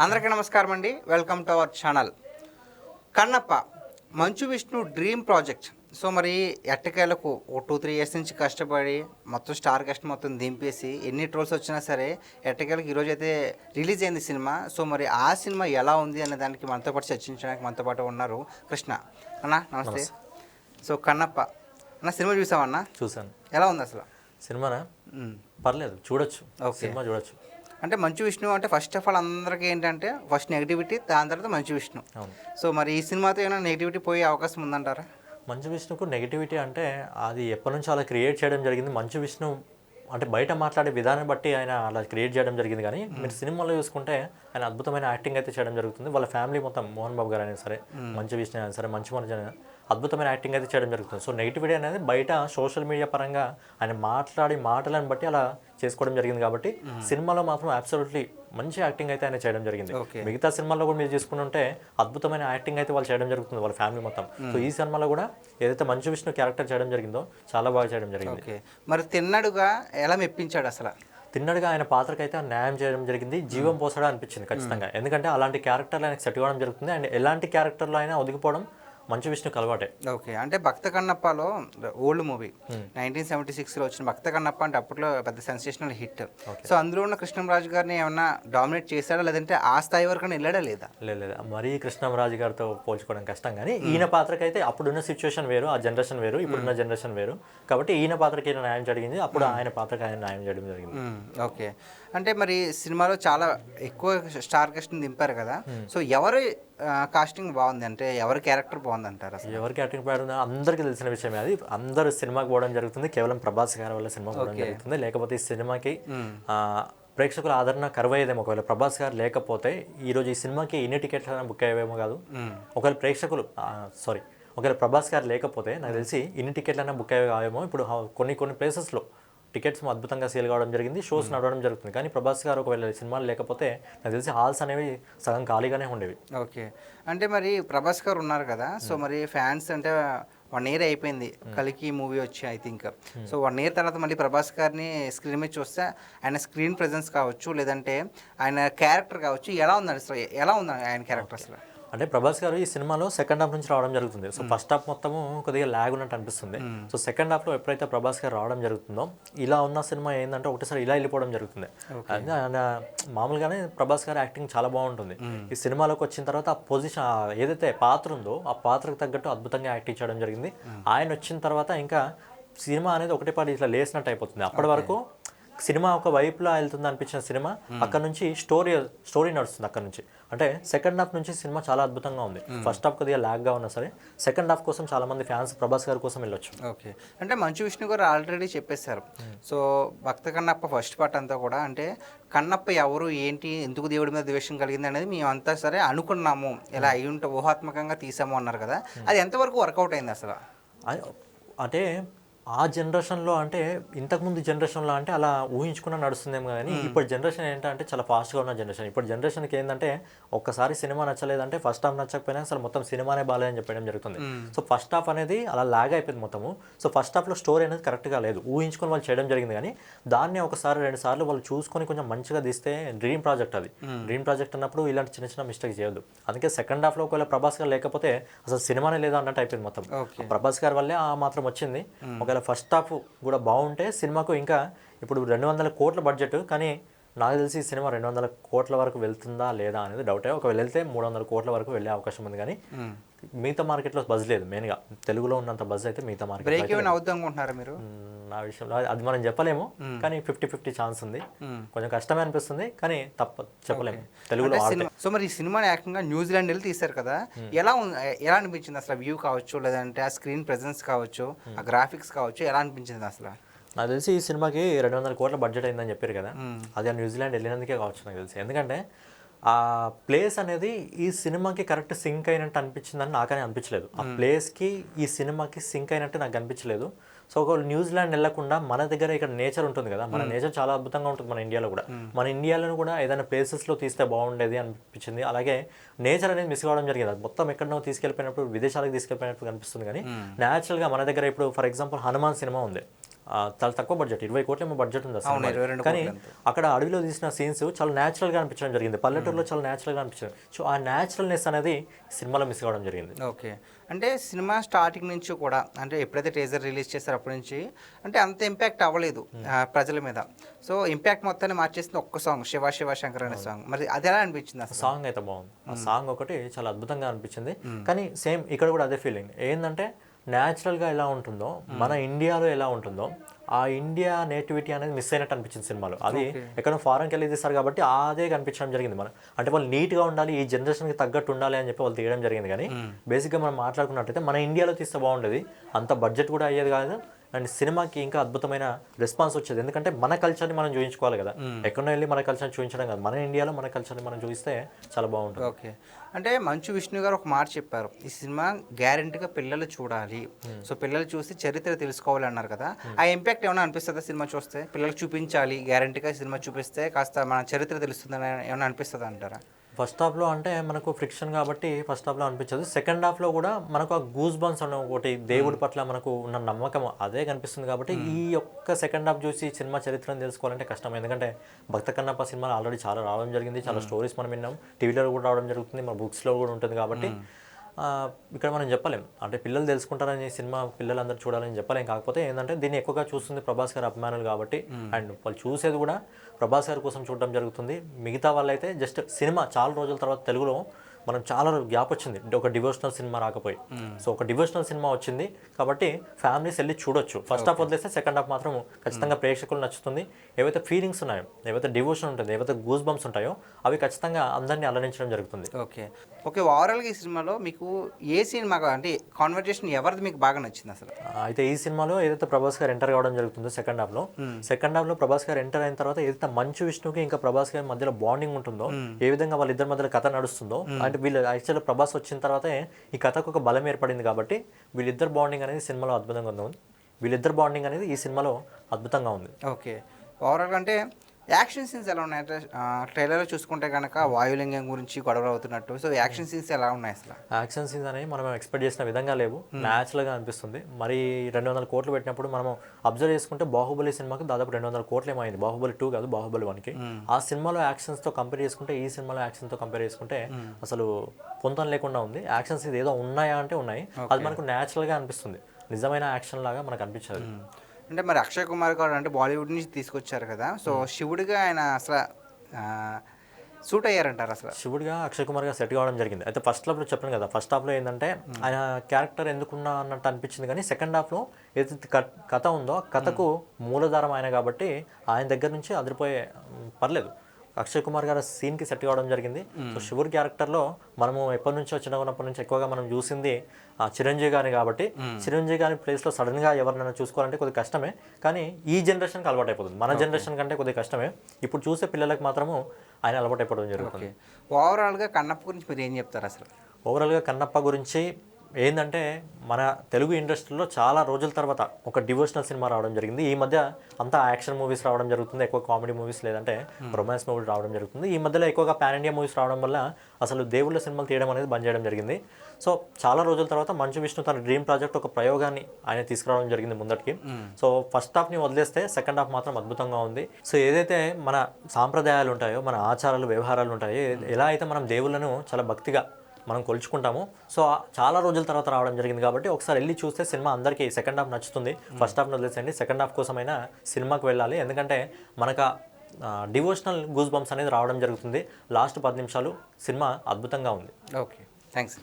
అందరికీ నమస్కారం అండి. Welcome to our channel. Kannappa Manchu Vishnu dream project. So మరి ఎట్టకేలకు ఓ 2-3 ఇయర్స్ నుంచి కష్టపడి మొత్తం స్టార్ కాస్ట్ మొత్తం దింపేసి ఎన్ని ట్రోల్స్ వచ్చినా సరే ఎట్టకేలకు ఈరోజు అయితే రిలీజ్ అయింది సినిమా. సో మరి ఆ సినిమా ఎలా ఉంది అనే దానికి మనతో పాటు చర్చించడానికి మనతో పాటు ఉన్నారు కృష్ణ అన్న. నమస్తే. సో కన్నప్ప అన్న సినిమా చూసావన్నా? చూసాను. ఎలా ఉంది అసలు సినిమానా? పర్లేదు, చూడొచ్చు. సినిమా చూడొచ్చు. అంటే మంచు విష్ణు అంటే ఫస్ట్ ఆఫ్ ఆల్ అందరికీ ఏంటంటే ఫస్ట్ నెగిటివిటీ, దాని తర్వాత మంచు విష్ణు. సో మరి ఈ సినిమాతో ఏమైనా నెగిటివిటీ పోయే అవకాశం ఉందంటారా? మంచు విష్ణుకు నెగిటివిటీ అంటే అది ఎప్పటి నుంచో అలా క్రియేట్ చేయడం జరిగింది. మంచు విష్ణు అంటే బయట మాట్లాడే విధానం బట్టి ఆయన అలా క్రియేట్ చేయడం జరిగింది. కానీ మీరు సినిమాలో చూసుకుంటే ఆయన అద్భుతమైన యాక్టింగ్ అయితే చేయడం జరుగుతుంది. వాళ్ళ ఫ్యామిలీ మొత్తం మోహన్ బాబు గారు అయినా సరే, మంచు విష్ణు అయినా సరే, మంచు మనోజ్ అయినా అద్భుతమైన యాక్టింగ్ అయితే చేయడం జరుగుతుంది. సో నెగిటివిటీ అనేది బయట సోషల్ మీడియా పరంగా ఆయన మాట్లాడి మాటలను బట్టి అలా చేసుకోవడం జరిగింది. కాబట్టి సినిమాలో మాత్రం అబ్సల్యూట్లీ మంచి యాక్టింగ్ అయితే ఆయన చేయడం జరిగింది. మిగతా సినిమాల్లో కూడా మీరు చూసుకుంటుంటే అద్భుతమైన యాక్టింగ్ అయితే వాళ్ళు చేయడం జరుగుతుంది, వాళ్ళ ఫ్యామిలీ మొత్తం. సో ఈ సినిమాలో కూడా ఏదైతే మంచు విష్ణు క్యారెక్టర్ చేయడం జరిగిందో చాలా బాగా చేయడం జరిగింది. మరి తిన్నడుగా ఎలా మెప్పించాడు అసలు? తిన్నడుగా ఆయన పాత్రకైతే న్యాయం చేయడం జరిగింది. జీవం పోసడా అనిపించింది ఖచ్చితంగా. ఎందుకంటే అలాంటి క్యారెక్టర్లు ఆయనకు సెట్ కావడం జరుగుతుంది. అండ్ ఎలాంటి క్యారెక్టర్లో అయినా ఒదిగిపోవడం మంచు విష్ణుకి అలవాటే. ఓకే. అంటే భక్త కన్నప్పలో ఓల్డ్ మూవీ 1976లో వచ్చిన భక్త కన్నప్ప అంటే అప్పట్లో పెద్ద సెన్సేషనల్ హిట్. సో అందులో ఉన్న కృష్ణంరాజు గారిని ఏమన్నా డామినేట్ చేశాడా, లేదంటే ఆ స్థాయి వరకు వెళ్ళాడా లేదా? లేదా మరీ కృష్ణంరాజు గారితో పోల్చుకోవడం కష్టం. కానీ ఈయన పాత్రకైతే అప్పుడున్న సిచ్యువేషన్ వేరు, ఆ జనరేషన్ వేరు, ఇప్పుడున్న జనరేషన్ వేరు. కాబట్టి ఈయన పాత్రకి న్యాయం జరిగింది, అప్పుడు ఆయన పాత్రకి ఆయన న్యాయం చేయడం జరిగింది. ఓకే. అంటే మరి సినిమాలో చాలా ఎక్కువ స్టార్ కాస్ట్ని దింపారు కదా. సో ఎవరు కాస్టింగ్ బాగుంది, అంటే ఎవరి క్యారెక్టర్ బాగుంది అంటారు? అసలు ఎవరి క్యారెక్టర్ బాగుంది అందరికీ తెలిసిన విషయమే. అది అందరూ సినిమాకి పోవడం జరుగుతుంది కేవలం ప్రభాస్ గారి వల్ల సినిమా పోవడం జరుగుతుంది. లేకపోతే ఈ సినిమాకి ప్రేక్షకుల ఆదరణ కరువయ్యేదేమో. ఒకవేళ ప్రభాస్ గారు లేకపోతే ఈరోజు ఈ సినిమాకి ఎన్ని టికెట్లైనా బుక్ అయ్యేవేమో కాదు. ఒకవేళ ఒకవేళ ప్రభాస్ గారు లేకపోతే నాకు తెలిసి ఇన్ని టికెట్లైనా బుక్ అయ్యేవేమో. ఇప్పుడు కొన్ని ప్లేసెస్లో టికెట్స్ అద్భుతంగా సేల్ కావడం జరిగింది, షోస్ నడవడం జరుగుతుంది. కానీ ప్రభాస్ గారు ఒకవేళ సినిమాలు లేకపోతే నాకు తెలిసి హాల్స్ అనేవి సగం ఖాళీగానే ఉండేవి. ఓకే. అంటే మరి ప్రభాస్ గారు ఉన్నారు కదా. సో మరి ఫ్యాన్స్ అంటే 1 ఇయర్ అయిపోయింది కలికి మూవీ వచ్చి, ఐ థింక్. సో 1 ఇయర్ తర్వాత మళ్ళీ ప్రభాస్ గారిని స్క్రీన్ మీద చూస్తే ఆయన స్క్రీన్ ప్రెజెన్స్ కావచ్చు, లేదంటే ఆయన క్యారెక్టర్ కావచ్చు, ఎలా ఉందండి అసలు? ఎలా ఉంది ఆయన క్యారెక్టర్ అసలు? అంటే ప్రభాస్ గారు ఈ సినిమాలో సెకండ్ హాఫ్ నుంచి రావడం జరుగుతుంది. సో ఫస్ట్ హాఫ్ మొత్తము కొద్దిగా ల్యాగ్ ఉన్నట్టు అనిపిస్తుంది. సో సెకండ్ హాఫ్లో ఎప్పుడైతే ప్రభాస్ గారు రావడం జరుగుతుందో ఇలా ఉన్న సినిమా ఏంటంటే ఒకటిసారి ఇలా వెళ్ళిపోవడం జరుగుతుంది. మామూలుగానే ప్రభాస్ గారు యాక్టింగ్ చాలా బాగుంటుంది. ఈ సినిమాలోకి వచ్చిన తర్వాత ఆ పొజిషన్ ఏదైతే పాత్ర ఉందో ఆ పాత్రకు తగ్గట్టు అద్భుతంగా యాక్టింగ్ చేయడం జరిగింది. ఆయన వచ్చిన తర్వాత ఇంకా సినిమా అనేది ఒకటే పాటు ఇట్లా లేసినట్టు అయిపోతుంది. అప్పటి వరకు సినిమా ఒక వైపులా వెళ్తుంది అనిపించిన సినిమా అక్కడ నుంచి స్టోరీ నడుస్తుంది. అక్కడ నుంచి అంటే సెకండ్ హాఫ్ నుంచి సినిమా చాలా అద్భుతంగా ఉంది. ఫస్ట్ హాఫ్ కొద్దిగా ల్యాగ్గా ఉన్నా సరే సెకండ్ హాఫ్ కోసం చాలా మంది ఫ్యాన్స్ ప్రభాస్ గారి కోసం వెళ్ళొచ్చు. ఓకే. అంటే మంచు విష్ణు గారు ఆల్రెడీ చెప్పేశారు. సో భక్త కన్నప్ప ఫస్ట్ పార్ట్ అంతా కూడా అంటే కన్నప్ప ఎవరు, ఏంటి, ఎందుకు దేవుడి మీద ద్వేషం కలిగింది అనేది మేమంతా సరే అనుకున్నాము, ఇలా అయి ఉంటే ఊహాత్మకంగా తీసాము అన్నారు కదా. అది ఎంతవరకు వర్కౌట్ అయింది అసలు? అంటే ఆ జనరేషన్లో అంటే ఇంతకుముందు జనరేషన్లో అంటే అలా ఊహించుకున్న నడుస్తుందేమో. కానీ ఇప్పుడు జనరేషన్ ఏంటంటే చాలా ఫాస్ట్గా ఉన్న జనరేషన్. ఇప్పుడు జనరేషన్కి ఏంటంటే ఒక్కసారి సినిమా నచ్చలేదంటే ఫస్ట్ హాఫ్ నచ్చకపోయినా అసలు మొత్తం సినిమానే బాగాలేదని చెప్పడం జరుగుతుంది. సో ఫస్ట్ హాఫ్ అనేది అలా లాగ్ అయిపోయింది మొత్తము. సో ఫస్ట్ హాఫ్లో స్టోరీ అనేది కరెక్ట్గా లేదు, ఊహించుకొని వాళ్ళు చేయడం జరిగింది. కానీ దాన్ని ఒకసారి 2 సార్లు వాళ్ళు చూసుకొని కొంచెం మంచిగా తీస్తే డ్రీమ్ ప్రాజెక్ట్ అది. డ్రీమ్ ప్రాజెక్ట్ అన్నప్పుడు ఇలాంటి చిన్న చిన్న మిస్టేక్ చేయొద్దు. అందుకే సెకండ్ హాఫ్లో ఒకవేళ ప్రభాస్ గారు లేకపోతే అసలు సినిమానే లేదా అన్నట్టు అయిపోయింది మొత్తం. ప్రభాస్ గారి వల్లే ఆ మాత్రం వచ్చింది. ఫస్ట్ హాఫ్ కూడా బాగుంటే సినిమాకు ఇంకా ఇప్పుడు 200 కోట్ల బడ్జెట్, కానీ నాకు తెలిసి ఈ సినిమా 200 కోట్ల వరకు వెళ్తుందా లేదా అనేది డౌటే. ఒకవేళ వెళ్తే 300 కోట్ల వరకు వెళ్ళే అవకాశం ఉంది. కానీ మిగతా మార్కెట్లో బజ్ లేదు. మెయిన్గా తెలుగులో ఉన్నంత బజ్ అయితే మిగతా మార్కెట్ అవుతుందనుకుంటున్నారా మీరు? నా విషయంలో అది మనం చెప్పలేము, కానీ 50-50 ఛాన్స్ ఉంది. కొంచెం కష్టమే అనిపిస్తుంది, కానీ చెప్పలేము తెలుగులో. సో మరి ఈ సినిమాని ఏకంగా న్యూజిలాండ్ వెళ్ళి తీశారు కదా, ఎలా అనిపించింది అసలు? వ్యూ కావచ్చు, లేదంటే ఆ స్క్రీన్ ప్రెజెన్స్ కావచ్చు, ఆ గ్రాఫిక్స్ కావచ్చు, ఎలా అనిపించింది అసలు? నాకు తెలిసి ఈ సినిమాకి 200 కోట్ల బడ్జెట్ అయిందని చెప్పారు కదా, అది ఆ న్యూజిలాండ్ వెళ్ళినందుకే కావచ్చు నాకు తెలిసి. ఎందుకంటే ఆ ప్లేస్ అనేది ఈ సినిమాకి కరెక్ట్ సింక్ అయినట్టు అనిపించిందని నాకనే అనిపించలేదు. ఆ ప్లేస్కి ఈ సినిమాకి సింక్ అయినట్టు నాకు అనిపించలేదు. సో ఒక న్యూజిలాండ్ వెళ్ళకుండా మన దగ్గర ఇక్కడ నేచర్ ఉంటుంది కదా, మన నేచర్ చాలా అద్భుతంగా ఉంటుంది మన ఇండియాలో కూడా. మన ఇండియాలో కూడా ఏదైనా ప్లేసెస్లో తీస్తే బాగుండేది అనిపించింది. అలాగే నేచర్ అనేది మిస్ కావడం జరిగింది. అది మొత్తం ఎక్కడో తీసుకెళ్ళిపోయినప్పుడు విదేశాలకు తీసుకెళ్ళిపోయినప్పుడు కనిపిస్తుంది. కానీ న్యాచురల్గా మన దగ్గర ఇప్పుడు ఫర్ ఎగ్జాంపుల్ హనుమాన్ సినిమా ఉంది. చాలా తక్కువ బడ్జెట్, 20 కోట్లేమో బడ్జెట్ ఉంది అవును, అసలు. 22 కానీ కోట్లు అంతే. అక్కడ అడవిలో తీసిన సీన్స్ చాలా న్యాచురల్గా అనిపించడం జరిగింది, పల్లెటూరులో చాలా న్యాచురల్గా అనిపించింది. సో ఆ న్యాచురల్నెస్ అనేది సినిమాలో మిస్ కావడం జరిగింది. ఓకే. అంటే సినిమా స్టార్టింగ్ నుంచి కూడా అంటే ఎప్పుడైతే టీజర్ రిలీజ్ చేస్తారో అప్పటి నుంచి అంటే అంత ఇంపాక్ట్ అవ్వలేదు ప్రజల మీద. సో ఇంపాక్ట్ మొత్తాన్ని మార్చేసింది ఒక్క సాంగ్, శివ శివ శంకర్ అనే సాంగ్. మరి అది ఎలా అనిపించింది అసలు? సాంగ్ అయితే బాగుంది, ఆ సాంగ్ ఒకటి చాలా అద్భుతంగా అనిపించింది. కానీ సేమ్ ఇక్కడ కూడా అదే ఫీలింగ్ ఏంటంటే న్యాచురల్గా ఎలా ఉంటుందో, మన ఇండియాలో ఎలా ఉంటుందో ఆ ఇండియా నేటివిటీ అనేది మిస్ అయినట్టు అనిపించింది సినిమాలో. అది ఎక్కడో ఫారెన్కి వెళ్ళి తీస్తారు కాబట్టి అదే కనిపించడం జరిగింది. మనం అంటే వాళ్ళు నీట్గా ఉండాలి, ఈ జనరేషన్కి తగ్గట్టు ఉండాలి అని చెప్పి వాళ్ళు తీయడం జరిగింది. కానీ బేసిక్గా మనం మాట్లాడుకున్నట్టయితే మన ఇండియాలో తీస్తే బాగుండేది, అంత బడ్జెట్ కూడా అయ్యేది కాదు, అండ్ సినిమాకి ఇంకా అద్భుతమైన రెస్పాన్స్ వచ్చేది. ఎందుకంటే మన కల్చర్ని మనం చూపించుకోవాలి కదా, ఎక్కడో వెళ్ళి మన కల్చర్ని చూపించడం కాదు, మన ఇండియాలో మన కల్చర్ని మనం చూపిస్తే చాలా బాగుంటుంది. ఓకే. అంటే మంచు విష్ణు గారు ఒక మాట చెప్పారు, ఈ సినిమా గ్యారెంటీగా పిల్లలు చూడాలి, సో పిల్లలు చూసి చరిత్ర తెలుసుకోవాలి అన్నారు కదా. ఆ ఇంపాక్ట్ ఏమైనా అనిపిస్తుందా సినిమా చూస్తే? పిల్లలకు చూపించాలి, గ్యారెంటీగా సినిమా చూపిస్తే కాస్త మన చరిత్ర తెలుస్తుందని ఏమైనా అనిపిస్తుంది అంటారా? ఫస్ట్ హాఫ్లో అంటే మనకు ఫ్రిక్షన్ కాబట్టి ఫస్ట్ హాఫ్లో అనిపించదు. సెకండ్ హాఫ్లో కూడా మనకు ఆ గూస్ బంప్స్ అనే ఒకటి దేవుడి పట్ల మనకు ఉన్న నమ్మకం అదే కనిపిస్తుంది. కాబట్టి ఈ యొక్క సెకండ్ హాఫ్ చూసి సినిమా చరిత్రను తెలుసుకోవాలంటే కష్టం. ఎందుకంటే భక్త కన్నప్ప సినిమాలు ఆల్రెడీ చాలా రావడం జరిగింది, చాలా స్టోరీస్ మనం విన్నాం, టీవీలో కూడా రావడం జరుగుతుంది, మన బుక్స్లో కూడా ఉంటుంది. కాబట్టి ఇక్కడ మనం చెప్పలేం అంటే పిల్లలు తెలుసుకుంటారని సినిమా పిల్లలందరూ చూడాలని చెప్పలేం. కాకపోతే ఏంటంటే దీన్ని ఎక్కువగా చూస్తుంది ప్రభాస్ గారి అభిమానులు కాబట్టి, అండ్ వాళ్ళు చూసేది కూడా ప్రభాస్ గారి కోసం చూడడం జరుగుతుంది. మిగతా వాళ్ళైతే జస్ట్ సినిమా చాలా రోజుల తర్వాత తెలుగులో మనం చాలా గ్యాప్ వచ్చింది ఒక డివోషనల్ సినిమా రాకపోయి. సో ఒక డివోషనల్ సినిమా వచ్చింది కాబట్టి ఫ్యామిలీస్ వెళ్ళి చూడొచ్చు. ఫస్ట్ హాఫ్ వదిలేస్తే సెకండ్ హాఫ్ మాత్రం ఖచ్చితంగా ప్రేక్షకులు నచ్చుతుంది. ఏవైతే ఫీలింగ్స్ ఉన్నాయో, ఏవైతే డివోషన్ ఉంటుంది, ఏవైతే గూస్ బంప్స్ ఉంటాయో అవి ఖచ్చితంగా అందరినీ అలరించడం జరుగుతుంది. ఓకే. ఓకే. ఓవరాల్గా ఈ సినిమాలో మీకు ఏ సినిమా అంటే కాన్వర్జేషన్ ఎవరిది మీకు బాగా నచ్చింది అసలు? అయితే ఈ సినిమాలో ఏదైతే ప్రభాస్ గారు ఎంటర్ కావడం జరుగుతుందో సెకండ్ హాఫ్లో ప్రభాస్ గారు ఎంటర్ అయిన తర్వాత ఏదైతే మంచు విష్ణుకి ఇంకా ప్రభాస్ గారి మధ్యలో బాండింగ్ ఉంటుందో, ఏ విధంగా వాళ్ళిద్దరి మధ్యలో కథ నడుస్తుందో, అంటే వీళ్ళు యాక్చువల్గా ప్రభాస్ వచ్చిన తర్వాతే ఈ కథకు ఒక బలం ఏర్పడింది. కాబట్టి వీళ్ళిద్దరు బాండింగ్ అనేది సినిమాలో అద్భుతంగా ఉంది. వీళ్ళిద్దరు బాండింగ్ అనేది ఈ సినిమాలో అద్భుతంగా ఉంది. ఓకే. ఓవరాల్గా అంటే యాక్షన్ సీన్స్ ఎలా ఉన్నాయి? అంటే ట్రైలర్లో చూసుకుంటే కనుక వాయులింగం గురించి గొడవలు అవుతున్నట్టు, సో యాక్షన్ సీన్స్ ఎలా ఉన్నాయి అసలు? యాక్షన్ సీన్స్ అనేవి మనం ఎక్స్పెక్ట్ చేసిన విధంగా లేవు, న్యాచురల్గా అనిపిస్తుంది. మరి 200 కోట్లు పెట్టినప్పుడు మనం అబ్జర్వ్ చేసుకుంటే బాహుబలి సినిమాకి దాదాపు 200 కోట్లు ఏమైంది. బాహుబలి 2 కాదు, బాహుబలి 1కి. ఆ సినిమాలో యాక్షన్స్తో కంపేర్ చేసుకుంటే ఈ సినిమాలో యాక్షన్తో కంపేర్ చేసుకుంటే అసలు పొంతం లేకుండా ఉంది. యాక్షన్ సీన్స్ ఏదో ఉన్నాయా అంటే ఉన్నాయి, అది మనకు న్యాచురల్గా అనిపిస్తుంది, నిజమైన యాక్షన్ లాగా మనకు అనిపించదు. అంటే మరి అక్షయ్ కుమార్ గారు అంటే బాలీవుడ్ నుంచి తీసుకొచ్చారు కదా, సో శివుడిగా ఆయన అసలు సూట్ అయ్యారంటారు అసలు? శివుడిగా అక్షయ్ కుమార్ గారు సెట్ కావడం జరిగింది. అయితే ఫస్ట్ హాఫ్లో చెప్పాను కదా, ఫస్ట్ హాఫ్లో ఏంటంటే ఆయన క్యారెక్టర్ ఎందుకున్నా అన్నట్టు అనిపించింది. కానీ సెకండ్ హాఫ్లో ఏదైతే కథ ఉందో కథకు మూలధారం ఆయన కాబట్టి ఆయన దగ్గర నుంచి అదిరిపోయే పర్లేదు. అక్షయ్ కుమార్ గారు సీన్కి సెట్ కావడం జరిగింది. సో శివుడి క్యారెక్టర్లో మనము ఎప్పటి నుంచో చిన్నప్పటి నుంచి ఎక్కువగా మనం చూసింది చిరంజీవి గారిని కాబట్టి చిరంజీవి గారి ప్లేస్లో సడన్గా ఎవరినైనా చూసుకోవాలంటే కొద్దిగా కష్టమే. కానీ ఈ జనరేషన్కి అలవాటు అయిపోతుంది, మన జనరేషన్ కంటే కొద్దిగా కష్టమే. ఇప్పుడు చూసే పిల్లలకు మాత్రము ఆయన అలవాటు అయిపోవడం జరుగుతుంది. ఓవరాల్గా కన్నప్ప గురించి మీరు ఏం చెప్తారు అసలు? ఓవరాల్గా కన్నప్ప గురించి ఏంటంటే మన తెలుగు ఇండస్ట్రీలో చాలా రోజుల తర్వాత ఒక డివోషనల్ సినిమా రావడం జరిగింది. ఈ మధ్య అంతా యాక్షన్ మూవీస్ రావడం జరుగుతుంది, ఎక్కువ కామెడీ మూవీస్ లేదంటే రొమాన్స్ మూవీస్ రావడం జరుగుతుంది. ఈ మధ్యలో ఎక్కువగా పాన్ ఇండియా మూవీస్ రావడం వల్ల అసలు దేవుళ్ళ సినిమాలు తీయడం అనేది బంద్ చేయడం జరిగింది. సో చాలా రోజుల తర్వాత మంచు విష్ణు తన డ్రీమ్ ప్రాజెక్ట్ ఒక ప్రయోగాన్ని ఆయన తీసుకురావడం జరిగింది ముందటికి. సో ఫస్ట్ హాఫ్ని వదిలేస్తే సెకండ్ హాఫ్ మాత్రం అద్భుతంగా ఉంది. సో ఏదైతే మన సాంప్రదాయాలు ఉంటాయో, మన ఆచారాలు వ్యవహారాలు ఉంటాయో, ఎలా అయితే మనం దేవుళ్ళను చాలా భక్తిగా మనం కొలుచుకుంటాము, సో చాలా రోజుల తర్వాత రావడం జరిగింది. కాబట్టి ఒకసారి వెళ్ళి చూస్తే సినిమా అందరికీ సెకండ్ హాఫ్ నచ్చుతుంది. ఫస్ట్ హాఫ్ వదిలేసండి, సెకండ్ హాఫ్ కోసమైనా సినిమాకి వెళ్ళాలి. ఎందుకంటే మనకు డివోషనల్ గూస్ బంప్స్ అనేది రావడం జరుగుతుంది. లాస్ట్ 10 నిమిషాలు సినిమా అద్భుతంగా ఉంది. Okay, thanks.